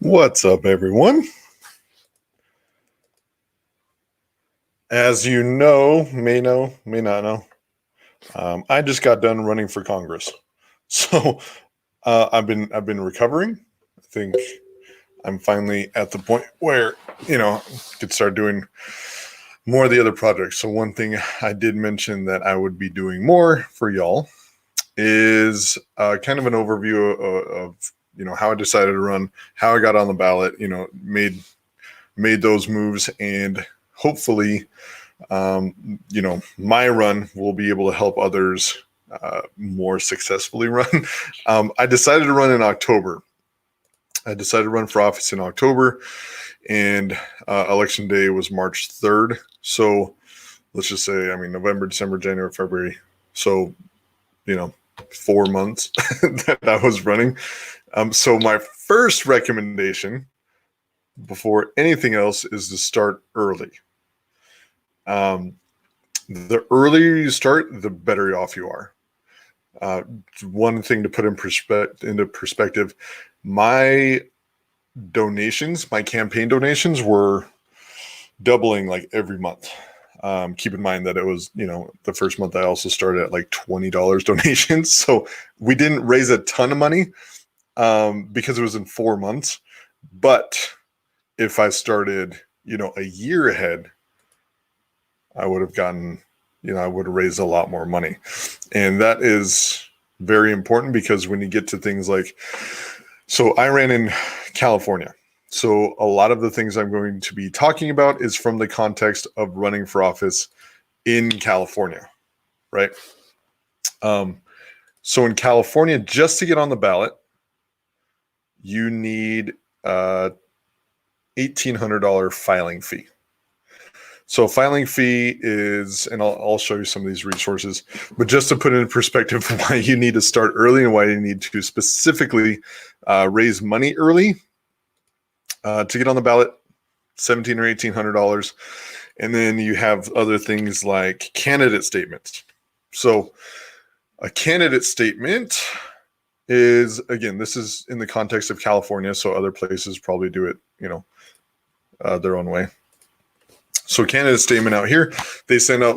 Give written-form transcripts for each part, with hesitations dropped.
What's up, everyone? As you may not know, I just got done running for Congress. So I've been recovering. I think I'm finally at the point where I could start doing more of the other projects. So one thing I did mention that I would be doing more for y'all is kind of an overview of how I decided to run, how I got on the ballot, made those moves, and hopefully my run will be able to help others more successfully run. I decided to run in October. I decided to run for office in October, and election day was March 3rd. So let's just say, November, December, January, February. So, 4 months that I was running. So my first recommendation before anything else is to start early. The earlier you start, the better off you are. One thing to put into perspective, my campaign donations were doubling like every month. Keep in mind that it was, the first month I also started at like $20 donations. So we didn't raise a ton of money because it was in 4 months. But if I started, a year ahead, I would have gotten, I would have raised a lot more money. And that is very important because when you get to things like, so I ran in California. So a lot of the things I'm going to be talking about is from the context of running for office in California, right? So in California, just to get on the ballot, you need $1,800 filing fee. So filing fee is, and I'll show you some of these resources, but just to put it in perspective why you need to start early and why you need to specifically raise money early to get on the ballot, $1,700 or $1,800. And then you have other things like candidate statements. So a candidate statement is, again, this is in the context of California, so other places probably do it, their own way. So candidate statement out here, they send out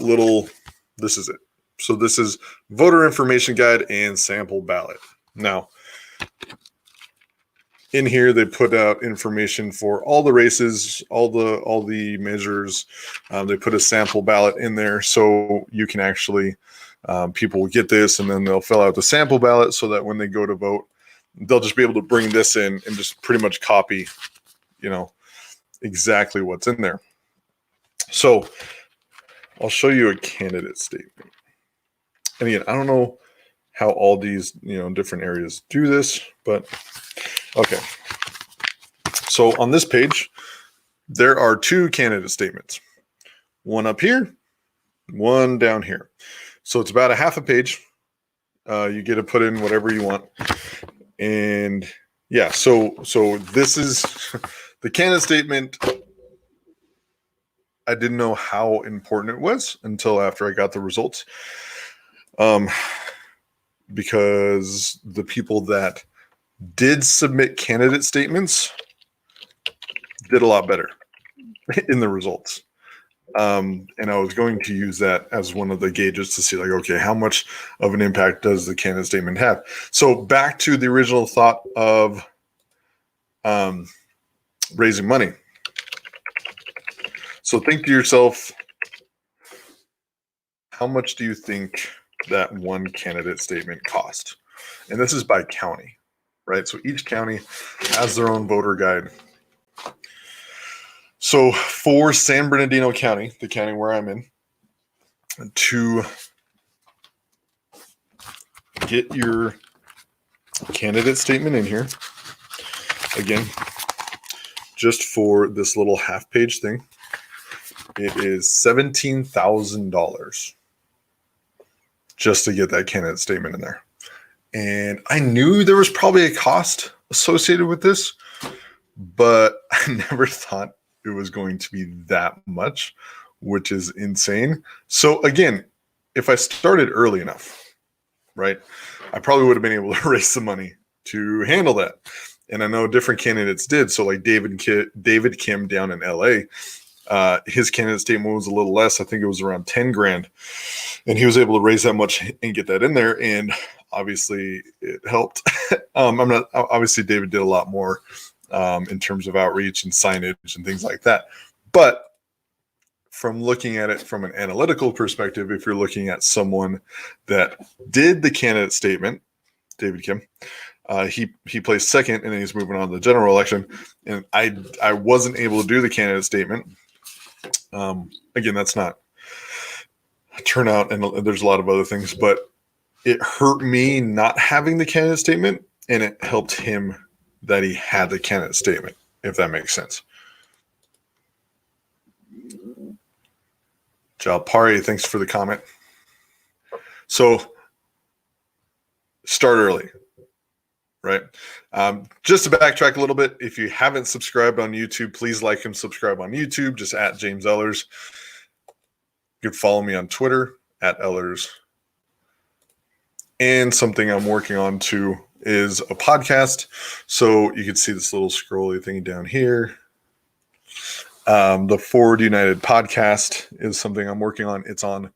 this is it. So this is voter information guide and sample ballot. Now, in here, they put out information for all the races, all the measures. They put a sample ballot in there so you can actually, people will get this and then they'll fill out the sample ballot so that when they go to vote, they'll just be able to bring this in and just pretty much copy, exactly what's in there. So I'll show you a candidate statement. And again, I don't know how all these, different areas do this, but okay. So on this page, there are 2 candidate statements. One up here, one down here. So it's about a half a page. You get to put in whatever you want. And yeah, so this is the candidate statement. I didn't know how important it was until after I got the results. Because the people that did submit candidate statements did a lot better in the results. And I was going to use that as one of the gauges to see, like, okay, how much of an impact does the candidate statement have? So back to the original thought of raising money. So think to yourself, how much do you think that one candidate statement cost? And this is by county, right? So each county has their own voter guide. So for San Bernardino County, the county where I'm in, to get your candidate statement in here, again, just for this little half-page thing, it is $17,000 just to get that candidate statement in there. And I knew there was probably a cost associated with this, but I never thought it was going to be that much, which is insane. So again, if I started early enough, right, I probably would have been able to raise some money to handle that. And I know different candidates did. So like David Kim down in LA, his candidate statement was a little less. I think it was around 10 grand. And he was able to raise that much and get that in there. And obviously it helped. Obviously David did a lot more in terms of outreach and signage and things like that. But from looking at it from an analytical perspective, if you're looking at someone that did the candidate statement, David Kim, he placed second, and then he's moving on to the general election. And I wasn't able to do the candidate statement. Again, that's not a turnout, and there's a lot of other things, but it hurt me not having the candidate statement, and it helped him that he had the candidate statement, if that makes sense. Jalpari, thanks for the comment. So start early, right? Just to backtrack a little bit, if you haven't subscribed on YouTube, please like and subscribe on YouTube, just at James Ellers. You can follow me on Twitter, at Ellers. And something I'm working on too is a podcast. So you can see this little scrolly thing down here. The Forward United podcast is something I'm working on. It's on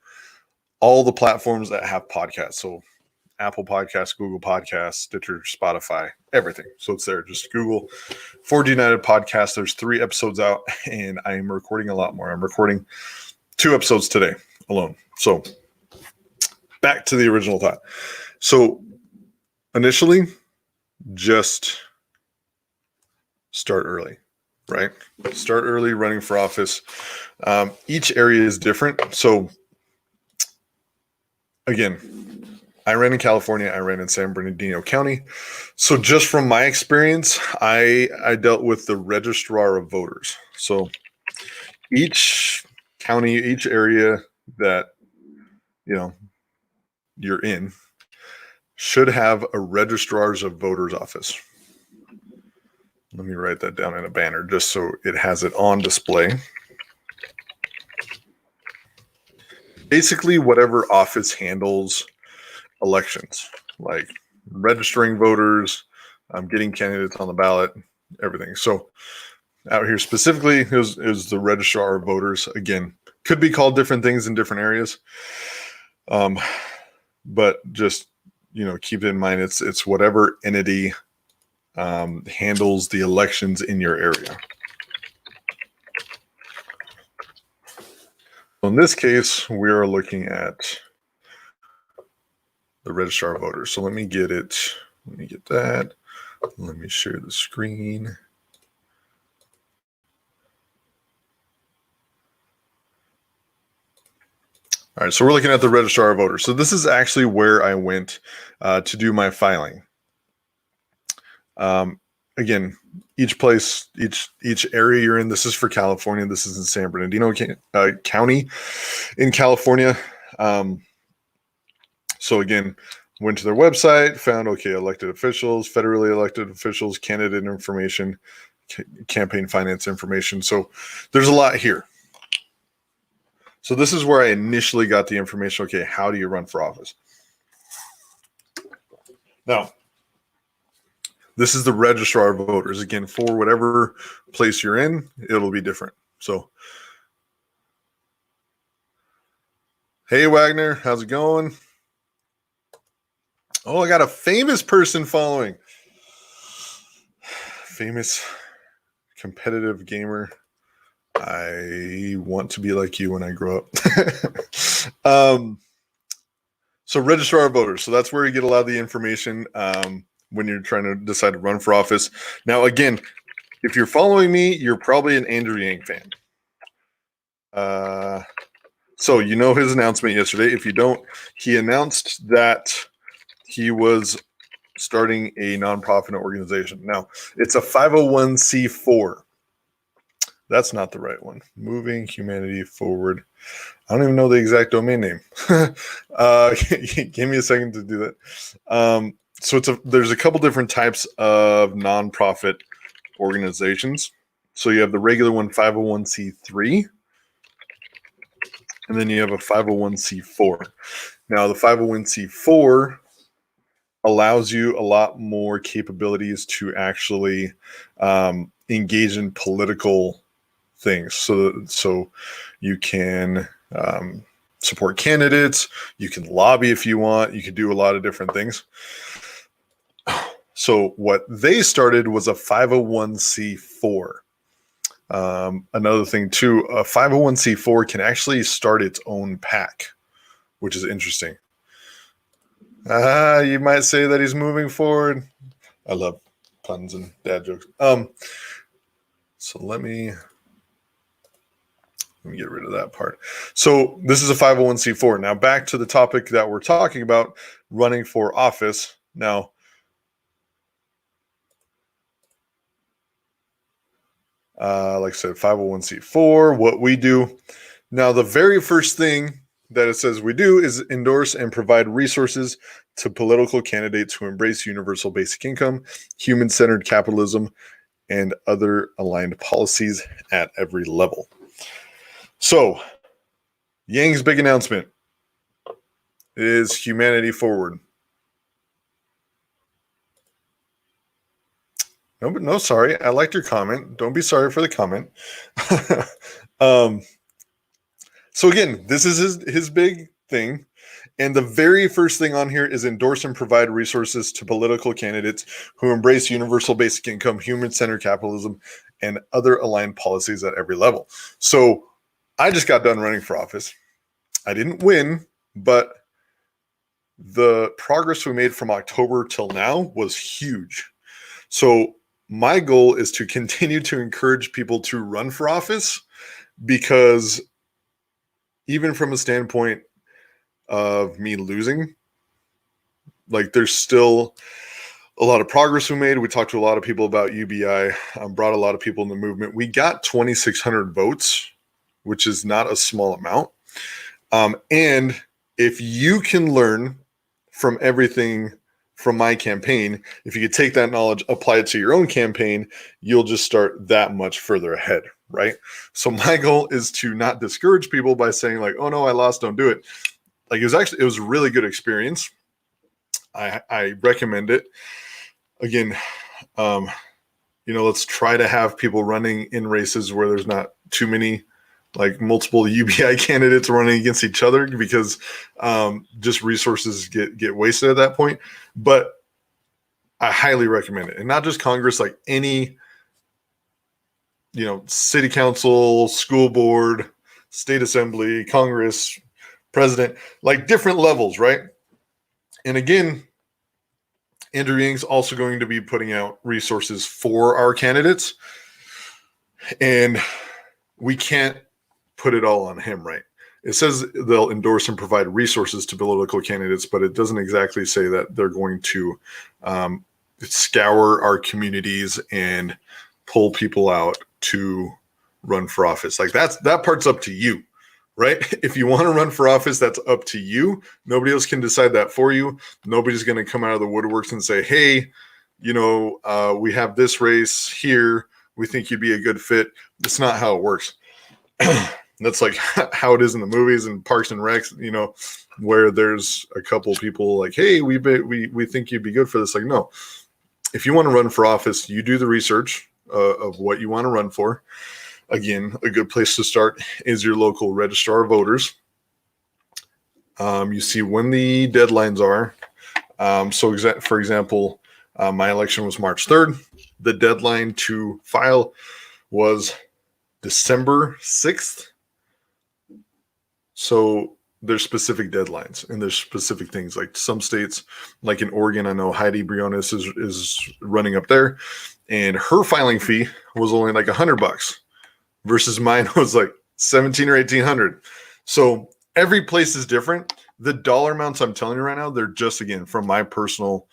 all the platforms that have podcasts. So Apple Podcasts, Google Podcasts, Stitcher, Spotify, everything. So it's there. Just Google Forward United podcast. There's 3 episodes out, and I'm recording a lot more. I'm recording 2 episodes today alone. So back to the original thought. So initially, just start early. Right? Start early running for office. Each area is different. So again, I ran in California. I ran in San Bernardino County. So just from my experience, I dealt with the Registrar of Voters. So each county, each area that you're in should have a Registrars of Voters office. Let me write that down in a banner just so it has it on display. Basically, whatever office handles elections, like registering voters, getting candidates on the ballot, everything. So out here specifically is the Registrar of Voters. Again, could be called different things in different areas. But just, keep in mind, it's whatever entity handles the elections in your area. In this case, we are looking at the Registrar of Voters. So let me get it. Let me get that. Let me share the screen. All right, so we're looking at the Registrar of Voters. So this is actually where I went to do my filing. Again, each place, each area you're in, this is for California. This is in San Bernardino County in California. So again, went to their website, found, elected officials, federally elected officials, candidate information, campaign finance information. So there's a lot here. So this is where I initially got the information. Okay, how do you run for office? Now, this is the Registrar of Voters. Again, for whatever place you're in, it'll be different. So, hey, Wagner, how's it going? Oh, I got a famous person following. Famous competitive gamer. I want to be like you when I grow up. So Registrar of Voters. So that's where you get a lot of the information when you're trying to decide to run for office. Now, again, if you're following me, you're probably an Andrew Yang fan. So you know his announcement yesterday. If you don't, he announced that he was starting a nonprofit organization. Now, it's a 501c4. That's not the right one. Moving Humanity Forward. I don't even know the exact domain name. Give me a second to do that. So there's a couple different types of nonprofit organizations. So you have the regular one, 501c3, and then you have a 501c4. Now, the 501c4 allows you a lot more capabilities to actually engage in political things. So you can support candidates, you can lobby if you want, you can do a lot of different things. So what they started was a 501c4. Another thing too, a 501c4 can actually start its own PAC, which is interesting. You might say that he's moving forward. I love puns and dad jokes. So let me get rid of that part. So this is a 501c4. Now back to the topic that we're talking about, running for office. Now, like I said, 501c4, what we do. Now, the very first thing that it says we do is endorse and provide resources to political candidates who embrace universal basic income, human-centered capitalism, and other aligned policies at every level. So, Yang's big announcement is humanity forward. No, sorry. I liked your comment. Don't be sorry for the comment. So again, this is his big thing. And the very first thing on here is endorse and provide resources to political candidates who embrace universal basic income, human-centered capitalism, and other aligned policies at every level. So I just got done running for office. I didn't win, but the progress we made from October till now was huge. So my goal is to continue to encourage people to run for office, because even from a standpoint of me losing, like, there's still a lot of progress we made. We talked to a lot of people about UBI, brought a lot of people in the movement. We got 2,600 votes, which is not a small amount. And if you can learn from everything from my campaign, if you could take that knowledge, apply it to your own campaign, you'll just start that much further ahead, right? So my goal is to not discourage people by saying like, oh no, I lost, don't do it. Like, it was a really good experience. I recommend it. Again, let's try to have people running in races where there's not too many, like, multiple UBI candidates running against each other, because just resources get wasted at that point. But I highly recommend it. And not just Congress, like any, city council, school board, state assembly, Congress, president, like different levels, right? And again, Andrew Yang's also going to be putting out resources for our candidates, and we can't put it all on him, right? It says they'll endorse and provide resources to political candidates, but it doesn't exactly say that they're going to scour our communities and pull people out to run for office. Like, that part's up to you, right? If you want to run for office, that's up to you. Nobody else can decide that for you. Nobody's going to come out of the woodworks and say, hey, we have this race here, we think you'd be a good fit. That's not how it works. That's like how it is in the movies and Parks and Recs, where there's a couple people like, hey, we think you'd be good for this. Like, no, if you want to run for office, you do the research of what you want to run for. Again, a good place to start is your local Registrar of Voters. You see when the deadlines are. For example, my election was March 3rd. The deadline to file was December 6th. So there's specific deadlines and there's specific things. Like some states, like in Oregon, I know Heidi Briones is running up there, and her filing fee was only like $100 versus mine was like 17 or 1800. So every place is different. The dollar amounts I'm telling you right now, they're just, again, from my personal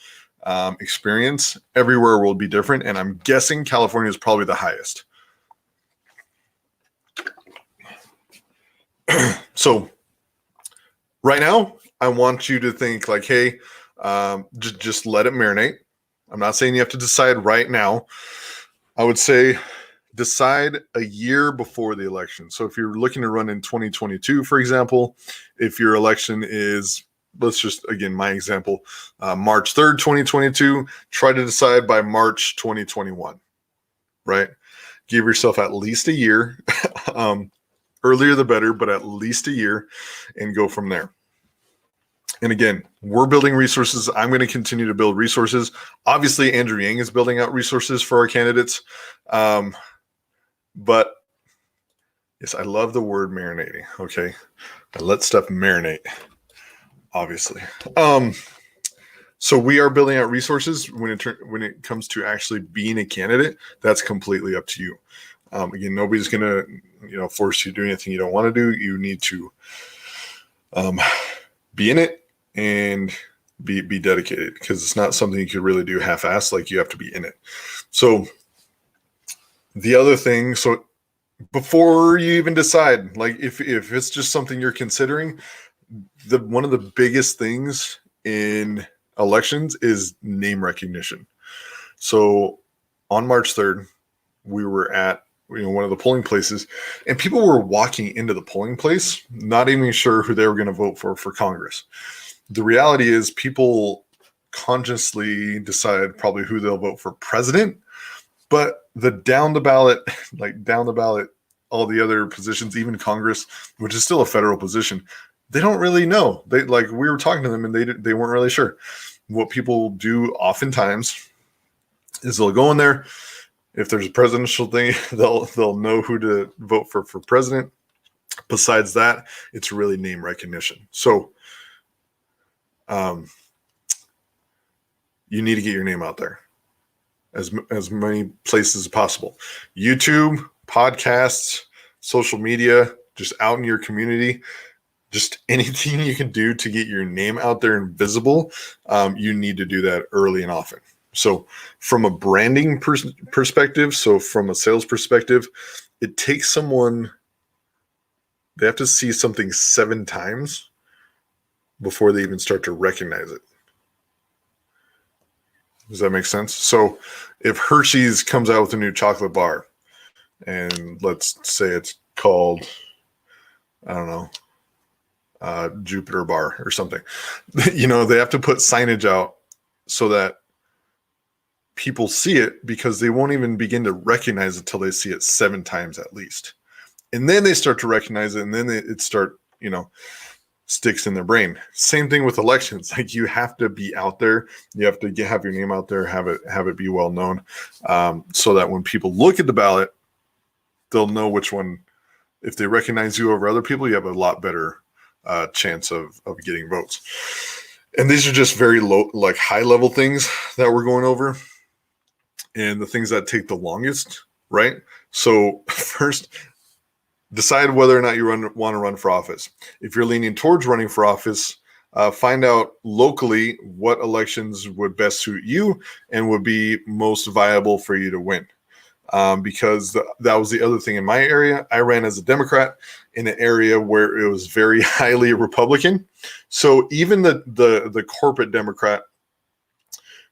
experience. Everywhere will be different, and I'm guessing California is probably the highest. So right now, I want you to think like, hey, just let it marinate. I'm not saying you have to decide right now. I would say decide a year before the election. So if you're looking to run in 2022, for example, if your election is let's just, again, my example, March 3rd, 2022, try to decide by March 2021, right? Give yourself at least a year. Earlier the better, but at least a year, and go from there. And again, we're building resources. I'm going to continue to build resources. Obviously, Andrew Yang is building out resources for our candidates. But yes, I love the word marinating. Okay. I let stuff marinate, obviously. So we are building out resources when it comes to actually being a candidate. That's completely up to you. Again, nobody's going to, force you to do anything you don't want to do. You need to be in it and be dedicated, because it's not something you could really do half-assed. Like, you have to be in it. So the other thing, so before you even decide, like if it's just something you're considering, one of the biggest things in elections is name recognition. So on March 3rd, we were at one of the polling places, and people were walking into the polling place not even sure who they were going to vote for Congress. The reality is people consciously decide probably who they'll vote for president, but the down the ballot, all the other positions, even Congress, which is still a federal position, they don't really know. We were talking to them, and they weren't really sure. What people do oftentimes is they'll go in there. If there's a presidential thing, they'll know who to vote for president. Besides that, it's really name recognition. So you need to get your name out there as many places as possible. YouTube, podcasts, social media, just out in your community, just anything you can do to get your name out there and visible. You need to do that early and often. So from a branding perspective, so from a sales perspective, it takes someone, they have to see something 7 times before they even start to recognize it. Does that make sense? So if Hershey's comes out with a new chocolate bar, and let's say it's called, I don't know, Jupiter bar or something, they have to put signage out so that people see it, because they won't even begin to recognize it till they see it 7 times at least. And then they start to recognize it, and then it sticks in their brain. Same thing with elections. Like, you have to be out there. You have to have your name out there, have it be well known, so that when people look at the ballot, they'll know which one. If they recognize you over other people, you have a lot better chance of getting votes. And these are just very low, like high level things that we're going over, and the things that take the longest, right? So first, decide whether or not you want to run for office. If you're leaning towards running for office, find out locally what elections would best suit you and would be most viable for you to win. Because that was the other thing in my area. I ran as a Democrat in an area where it was very highly Republican. So even the corporate Democrat,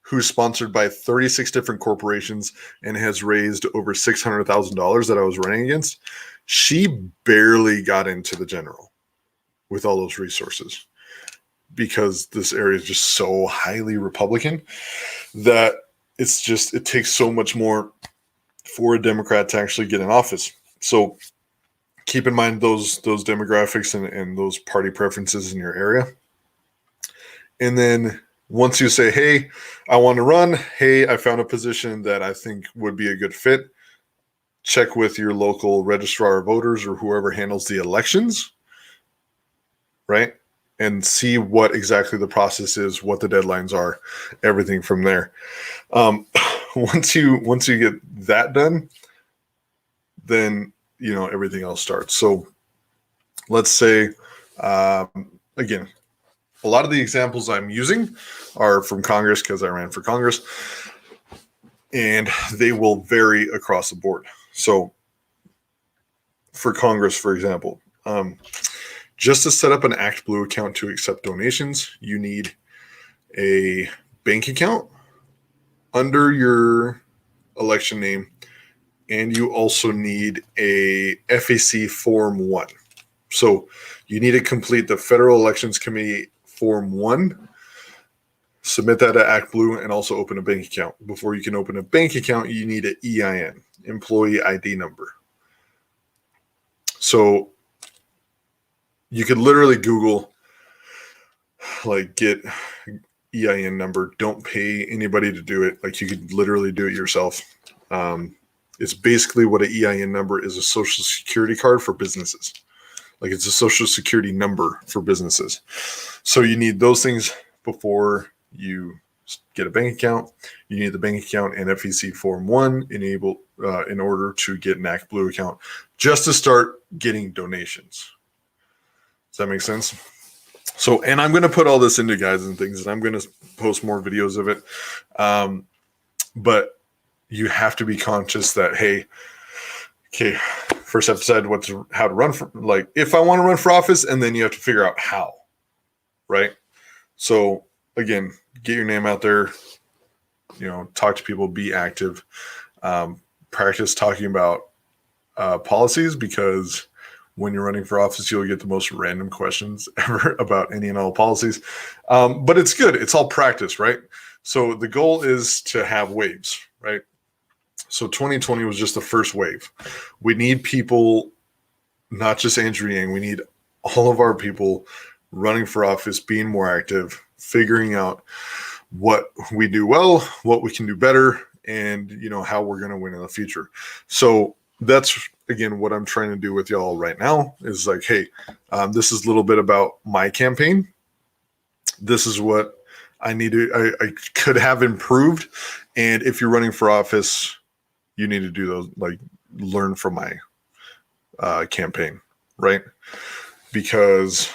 who's sponsored by 36 different corporations and has raised over $600,000 that I was running against, she barely got into the general with all those resources, because this area is just so highly Republican that it takes so much more for a Democrat to actually get in office. So keep in mind those demographics and those party preferences in your area. And then once you say, hey, I want to run, hey, I found a position that I think would be a good fit, check with your local registrar of voters or whoever handles the elections, right? And see what exactly the process is, what the deadlines are, everything from there. Once you get that done, then everything else starts. So let's say, again, a lot of the examples I'm using are from Congress, because I ran for Congress, and they will vary across the board. So for Congress, for example, just to set up an ActBlue account to accept donations, you need a bank account under your election name, and you also need a FAC Form 1. So you need to complete the Federal Elections Committee Form 1, submit that to ActBlue, and also open a bank account. Before you can open a bank account, you need an EIN, employee ID number. So you could literally Google, like, get EIN number. Don't pay anybody to do it. Like, you could literally do it yourself. It's basically what an EIN number is, a social security card for businesses. Like, it's a social security number for businesses. So you need those things before you get a bank account. You need the bank account and FEC Form 1 in order to get an ActBlue account, just to start getting donations. Does that make sense? So, and I'm going to put all this into guides and things, and I'm going to post more videos of it. But you have to be conscious that, hey, okay, first I have to decide how to run for, like, if I want to run for office, and then you have to figure out how, right? So again, get your name out there, talk to people, be active, practice talking about policies, because when you're running for office, you'll get the most random questions ever about any and all policies. But it's good. It's all practice, right? So the goal is to have waves, right? So 2020 was just the first wave. We need people, not just Andrew Yang, we need all of our people running for office, being more active, figuring out what we do well, what we can do better, and how we're going to win in the future. So that's, again, what I'm trying to do with y'all right now is like, hey, this is a little bit about my campaign. This is what I could have improved. And if you're running for office, you need to do those, like, learn from my campaign, right? Because,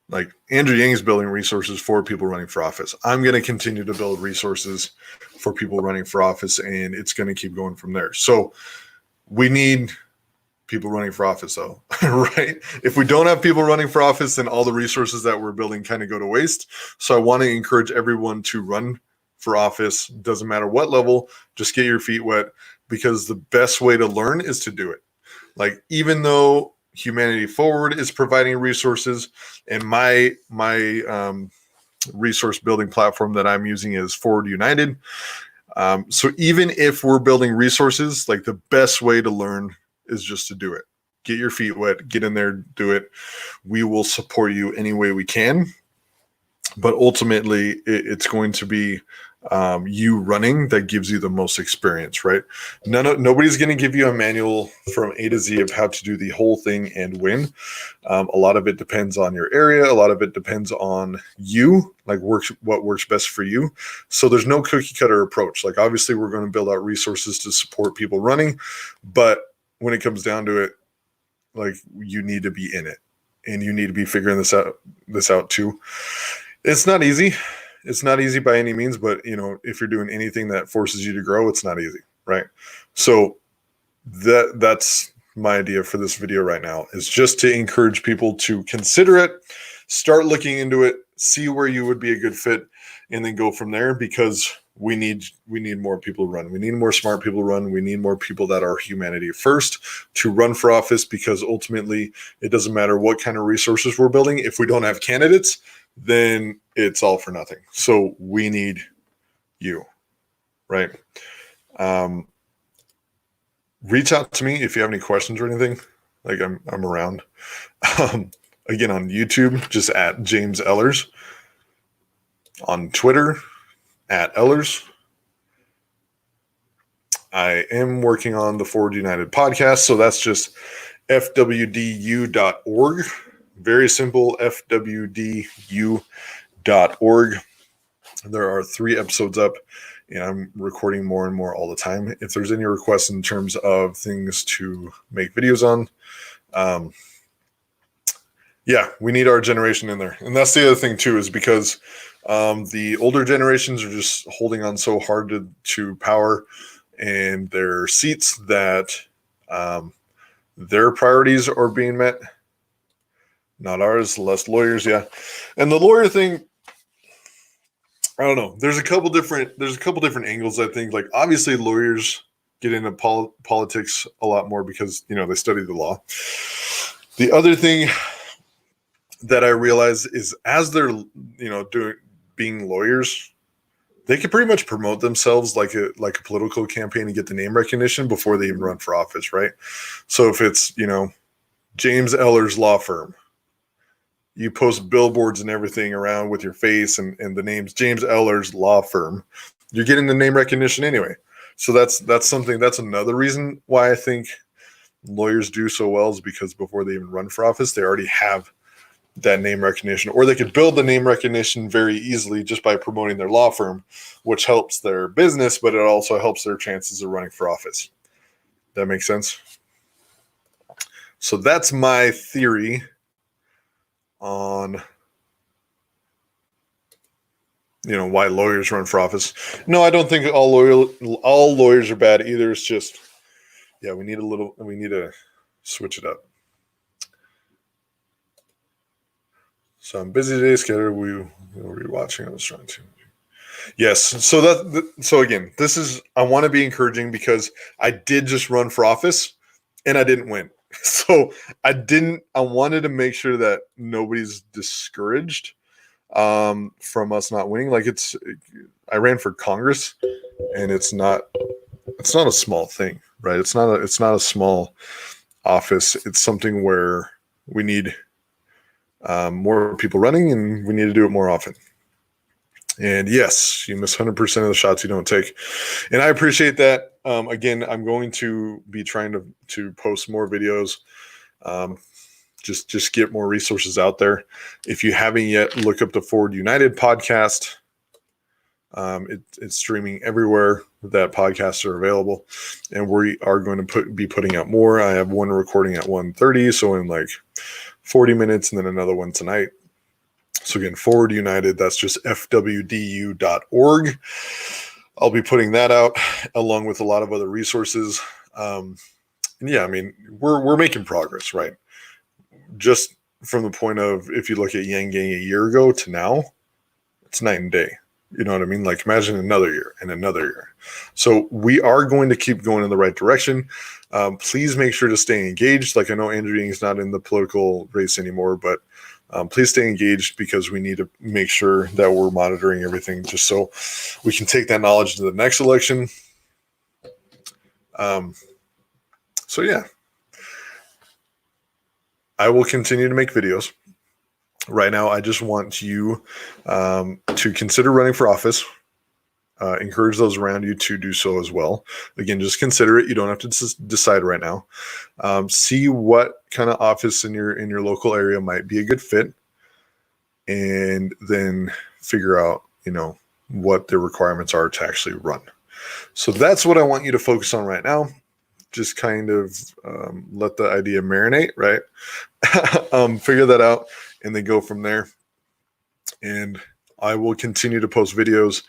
like, Andrew Yang is building resources for people running for office. I'm going to continue to build resources for people running for office, and it's going to keep going from there. So we need people running for office, though, right? If we don't have people running for office, then all the resources that we're building kind of go to waste. So I want to encourage everyone to run for office. Doesn't matter what level, just get your feet wet, because the best way to learn is to do it. Like, even though Humanity Forward is providing resources, and my resource building platform that I'm using is Forward United. So even if we're building resources, like, the best way to learn is just to do it. Get your feet wet, get in there, do it. We will support you any way we can. But ultimately, it's going to be you running that gives you the most experience, right? Nobody's going to give you a manual from A to Z of how to do the whole thing and win. A lot of it depends on your area. A lot of it depends on you, like what works best for you. So there's no cookie cutter approach. Like, obviously, we're going to build out resources to support people running, but when it comes down to it, like, you need to be in it, and you need to be figuring this out too. It's not easy. It's not easy by any means, but if you're doing anything that forces you to grow, it's not easy, right? So that's my idea for this video right now, is just to encourage people to consider it, start looking into it, see where you would be a good fit, and then go from there, because we need more people to run. We need more smart people to run. We need more people that are humanity first to run for office, because ultimately it doesn't matter what kind of resources we're building. If we don't have candidates, then it's all for nothing. So we need you, right? Reach out to me if you have any questions or anything. Like, I'm around. Again, on YouTube, just at James Ellers. On Twitter, at Ellers. I am working on the Forward United podcast, so that's just fwdu.org. Very simple, fwdu.org. There are 3 episodes up, and I'm recording more and more all the time. If there's any requests in terms of things to make videos on, we need our generation in there. And that's the other thing too, is because the older generations are just holding on so hard to power and their seats that their priorities are being met. Not ours, less lawyers, yeah. And the lawyer thing, I don't know. There's a couple different angles, I think. Like, obviously, lawyers get into politics a lot more because, they study the law. The other thing that I realize is as they're, being lawyers, they can pretty much promote themselves like a political campaign and get the name recognition before they even run for office, right? So if it's, James Eller's law firm, you post billboards and everything around with your face and the name's James Eller's law firm, you're getting the name recognition anyway. So that's another reason why I think lawyers do so well, is because before they even run for office, they already have that name recognition, or they could build the name recognition very easily just by promoting their law firm, which helps their business, but it also helps their chances of running for office. That makes sense? So that's my theory on why lawyers run for office. No, I don't think all lawyers are bad either. It's just, we need to switch it up. So I'm busy today, Scatter. We were watching. I was trying to. Yes. So again, I want to be encouraging because I did just run for office and I didn't win. So I wanted to make sure that nobody's discouraged from us not winning. I ran for Congress, and it's not a small thing, right? It's not a small office. It's something where we need more people running, and we need to do it more often. And yes, you miss 100% of the shots you don't take. And I appreciate that. Again, I'm going to be trying to post more videos, just get more resources out there. If you haven't yet, look up the Forward United podcast. It's streaming everywhere that podcasts are available. And we are going to be putting out more. I have one recording at 1:30, so in like 40 minutes, and then another one tonight. So again, Forward United, that's just fwdu.org. I'll be putting that out along with a lot of other resources. And yeah, I mean, we're making progress, right? Just from the point of, if you look at Yang Gang a year ago to now, it's night and day. You know what I mean? Like, imagine another year and another year. So we are going to keep going in the right direction. Please make sure to stay engaged. Like, I know Andrew Ying's not in the political race anymore, but please stay engaged, because we need to make sure that we're monitoring everything just so we can take that knowledge to the next election. So yeah, I will continue to make videos. Right now, I just want you to consider running for office. Encourage those around you to do so as well. Again, just consider it. You don't have to decide right now. See what kind of office in your local area might be a good fit, and then figure out, what the requirements are to actually run. So that's what I want you to focus on right now. Just kind of let the idea marinate, right? Figure that out, and then go from there. And I will continue to post videos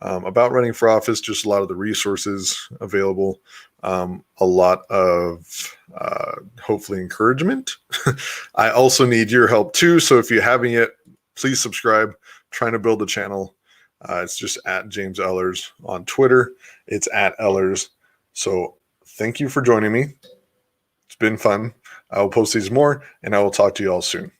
about running for office, just a lot of the resources available, a lot of hopefully encouragement. I also need your help too. So if you haven't yet, please subscribe. Trying to build a channel. It's just at James Ellers on Twitter. It's at Ellers. So thank you for joining me. It's been fun. I will post these more, and I will talk to you all soon.